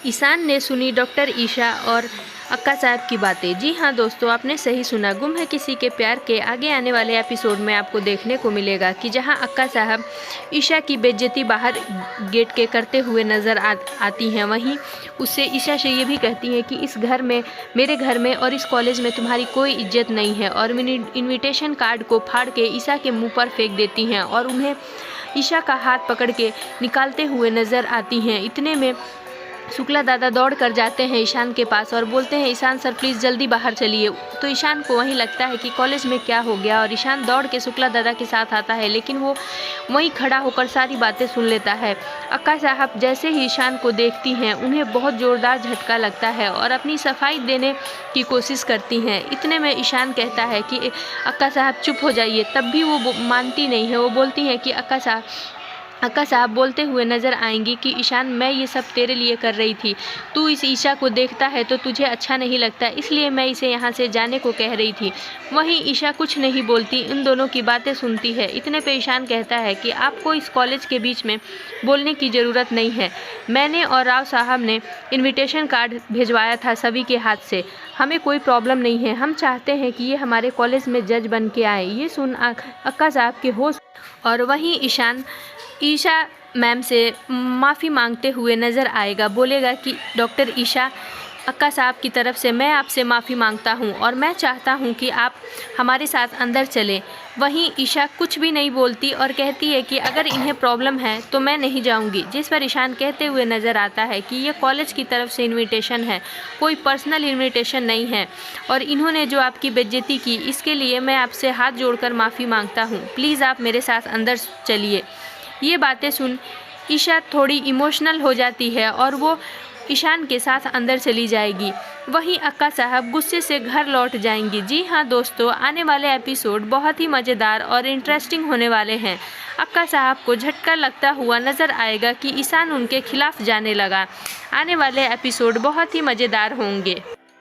ईशान ने सुनी डॉक्टर ईशा और अक्का साहब की बातें। जी हाँ दोस्तों, आपने सही सुना। गुम है किसी के प्यार के आगे आने वाले एपिसोड में आपको देखने को मिलेगा कि जहाँ अक्का साहब ईशा की बेइज्जती बाहर गेट के करते हुए नज़र आती हैं, वहीं उससे ईशा से ये भी कहती हैं कि इस घर में, मेरे घर में और इस कॉलेज में तुम्हारी कोई इज्जत नहीं है, और इन्विटेशन कार्ड को फाड़ के ईशा के मुँह पर फेंक देती हैं और उन्हें ईशा का हाथ पकड़ के निकालते हुए नज़र आती हैं। इतने में शुक्ला दादा दौड़ कर जाते हैं ईशान के पास और बोलते हैं, ईशान सर प्लीज़ जल्दी बाहर चलिए। तो ईशान को वहीं लगता है कि कॉलेज में क्या हो गया, और ईशान दौड़ के शुक्ला दादा के साथ आता है, लेकिन वो वहीं खड़ा होकर सारी बातें सुन लेता है। अक्का साहब जैसे ही ईशान को देखती हैं, उन्हें बहुत ज़ोरदार झटका लगता है और अपनी सफाई देने की कोशिश करती हैं। इतने में ईशान कहता है कि अक्का साहब चुप हो जाइए, तब भी वो मानती नहीं है। वो बोलती हैं कि अक्का साहब बोलते हुए नज़र आएंगी कि ईशान, मैं ये सब तेरे लिए कर रही थी। तू इस ईशा को देखता है तो तुझे अच्छा नहीं लगता, इसलिए मैं इसे यहाँ से जाने को कह रही थी। वहीं ईशा कुछ नहीं बोलती, इन दोनों की बातें सुनती है। इतने पे ईशान कहता है कि आपको इस कॉलेज के बीच में बोलने की ज़रूरत नहीं है। मैंने और राव साहब ने इन्विटेशन कार्ड भिजवाया था सभी के हाथ से। हमें कोई प्रॉब्लम नहीं है। हम चाहते हैं कि ये हमारे कॉलेज में जज बन के आए। ये सुन अक्का साहब के होश, और वहीं ईशान ईशा मैम से माफ़ी मांगते हुए नज़र आएगा। बोलेगा कि डॉक्टर ईशा, अक्का साहब की तरफ से मैं आपसे माफ़ी मांगता हूँ और मैं चाहता हूँ कि आप हमारे साथ अंदर चलें। वहीं ईशा कुछ भी नहीं बोलती और कहती है कि अगर इन्हें प्रॉब्लम है तो मैं नहीं जाऊँगी। जिस पर ईशान कहते हुए नज़र आता है कि ये कॉलेज की तरफ से इन्विटेशन है, कोई पर्सनल इन्विटेशन नहीं है, और इन्होंने जो आपकी बेइज्जती की, इसके लिए मैं आपसे हाथ जोड़कर माफ़ी मांगता हूँ। प्लीज़ आप मेरे साथ अंदर चलिए। ये बातें सुन ईशा थोड़ी इमोशनल हो जाती है और वो ईशान के साथ अंदर चली जाएगी। वहीं अक्का साहब गुस्से से घर लौट जाएंगी। जी हाँ दोस्तों, आने वाले एपिसोड बहुत ही मज़ेदार और इंटरेस्टिंग होने वाले हैं। अक्का साहब को झटका लगता हुआ नज़र आएगा कि ईशान उनके खिलाफ जाने लगा। आने वाले एपिसोड बहुत ही मज़ेदार होंगे।